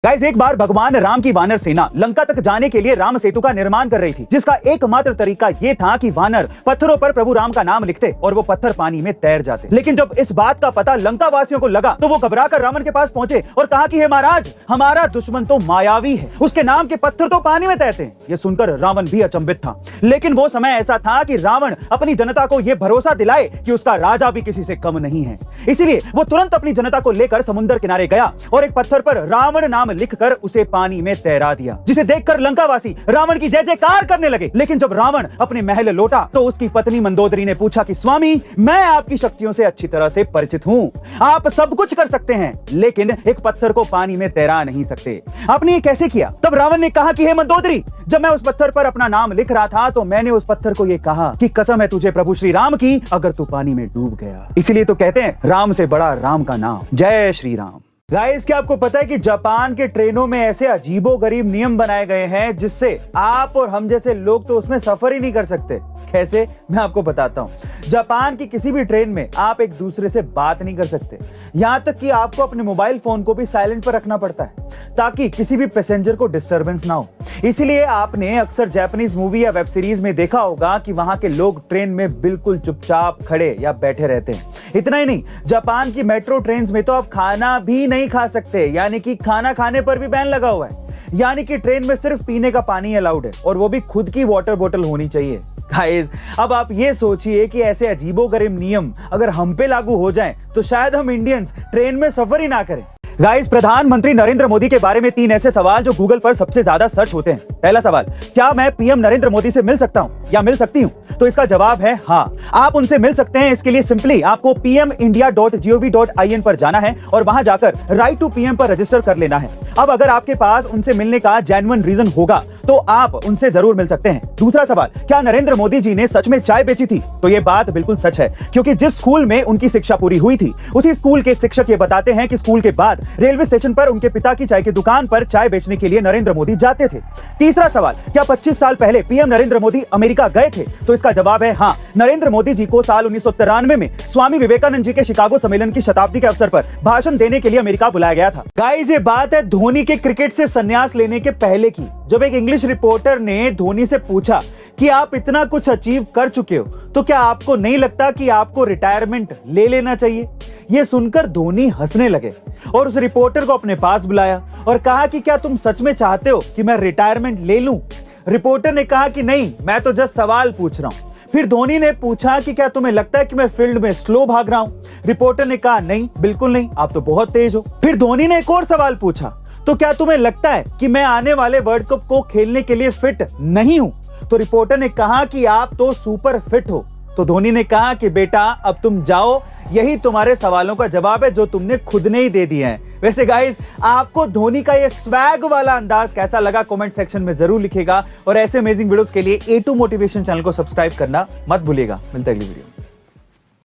Guys, एक बार भगवान राम की वानर सेना लंका तक जाने के लिए राम सेतु का निर्माण कर रही थी, जिसका एकमात्र तरीका ये था कि वानर पत्थरों पर प्रभु राम का नाम लिखते और वो पत्थर पानी में तैर जाते। लेकिन जब इस बात का पता लंका वासियों को लगा तो वो घबराकर रावण के पास पहुंचे और कहा कि हे महाराज, हमारा दुश्मन तो मायावी है, उसके नाम के पत्थर तो पानी में तैरते हैं। ये सुनकर रावण भी अचंभित था, लेकिन वो समय ऐसा था कि रावण अपनी जनता को यह भरोसा दिलाए कि उसका राजा भी किसी से कम नहीं है। इसीलिए वो तुरंत अपनी जनता को लेकर समुद्र किनारे गया और एक पत्थर पर रावण नाम लिखकर उसे पानी में तैरा दिया, जिसे देखकर लंकावासी रावण की जय जयकार करने लगे। लेकिन जब रावण अपने महल लौटा तो उसकी पत्नी मंदोदरी ने पूछा कि स्वामी, मैं आपकी शक्तियों से अच्छी तरह से परिचित हूँ, आप सब कुछ कर सकते हैं, लेकिन एक पत्थर को पानी में तैरा नहीं सकते। आपने ये कैसे किया? तब रावण ने कहा कि हे मंदोदरी, जब मैं उस पत्थर पर अपना नाम लिख रहा था तो मैंने उस पत्थर को ये कहा कि कसम है तुझे प्रभु श्री राम की, अगर तू पानी में डूब गया। इसीलिए तो कहते हैं राम से बड़ा राम का नाम। जय श्री राम। गाइस, क्या आपको पता है कि जापान के ट्रेनों में ऐसे अजीबोगरीब नियम बनाए गए हैं जिससे आप और हम जैसे लोग तो उसमें सफर ही नहीं कर सकते। कैसे? मैं आपको बताता हूं। जापान की किसी भी ट्रेन में आप एक दूसरे से बात नहीं कर सकते, यहां तक कि आपको अपने मोबाइल फोन को भी साइलेंट पर रखना पड़ता है ताकि किसी भी पैसेंजर को डिस्टरबेंस ना हो। इसीलिए आपने अक्सर जापानीज मूवी या वेब सीरीज में देखा होगा कि वहां के लोग ट्रेन में बिल्कुल चुपचाप खड़े या बैठे रहते हैं। इतना ही नहीं, जापान की मेट्रो ट्रेन में तो आप खाना भी नहीं खा सकते, यानी कि खाना खाने पर भी बैन लगा हुआ है। यानी कि ट्रेन में सिर्फ पीने का पानी अलाउड है और वो भी खुद की वाटर बोतल होनी चाहिए। गाइस, अब आप ये सोचिए कि ऐसे अजीबोगरीब नियम अगर हम पे लागू हो जाएं तो शायद हम इंडियंस ट्रेन में सफर ही ना करें। गाइस, प्रधानमंत्री नरेंद्र मोदी के बारे में 3 ऐसे सवाल जो गूगल पर सबसे ज्यादा सर्च होते हैं। पहला सवाल, क्या मैं पीएम नरेंद्र मोदी से मिल सकता हूं या मिल सकती हूं? तो इसका जवाब है हाँ, आप उनसे मिल सकते हैं। इसके लिए सिंपली आपको pmindia.gov.in पर जाना है और वहां जाकर राइट टू पीएम पर रजिस्टर कर लेना है। अब अगर आपके पास उनसे मिलने का जेन्युइन रीजन होगा तो आप उनसे जरूर मिल सकते हैं। दूसरा सवाल, क्या नरेंद्र मोदी जी ने सच में चाय बेची थी? तो ये बात बिल्कुल सच है, क्योंकि जिस स्कूल में उनकी शिक्षा पूरी हुई थी उसी स्कूल के शिक्षक ये बताते हैं कि स्कूल के बाद रेलवे स्टेशन पर उनके पिता की चाय की दुकान पर चाय बेचने के लिए नरेंद्र मोदी जाते थे। तीसरा सवाल, क्या 25 साल पहले पीएम नरेंद्र मोदी अमेरिका गए थे? तो इसका जवाब है हाँ, नरेंद्र मोदी जी को साल 1993 में स्वामी विवेकानंद जी के शिकागो सम्मेलन की शताब्दी के अवसर पर भाषण देने के लिए अमेरिका बुलाया गया था। गाइस, ये बात है धोनी के क्रिकेट से संन्यास लेने के पहले की, जब एक इंग्लिश रिपोर्टर ने धोनी से पूछा कि आप इतना कुछ अचीव कर चुके हो तो क्या आपको नहीं लगता कि आपको रिटायरमेंट ले लेना चाहिए? ये सुनकर धोनी हंसने लगे और उस रिपोर्टर को अपने पास बुलाया और कहा कि क्या तुम सच में चाहते हो कि मैं रिटायरमेंट ले लूं? रिपोर्टर ने कहा कि नहीं, मैं तो जस्ट सवाल पूछ रहा हूं। फिर धोनी ने पूछा कि क्या तुम्हें लगता है कि मैं फील्ड में स्लो भाग रहा हूं? रिपोर्टर ने कहा नहीं, बिल्कुल नहीं, आप तो बहुत तेज हो। फिर धोनी ने एक और सवाल पूछा, तो क्या तुम्हें लगता है कि मैं आने वाले वर्ल्ड कप को खेलने के लिए फिट नहीं हूं? तो रिपोर्टर ने कहा कि आप तो सुपर फिट हो। तो धोनी ने कहा कि बेटा, अब तुम जाओ, यही तुम्हारे सवालों का जवाब है जो तुमने खुद ने ही दे दिए हैं। वैसे गाइस, आपको धोनी का ये स्वैग वाला अंदाज कैसा लगा कमेंट सेक्शन में जरूर लिखिएगा और ऐसे अमेजिंग वीडियोस के लिए A2 मोटिवेशन चैनल को सब्सक्राइब करना मत भूलिएगा। मिलता है अगली वीडियो।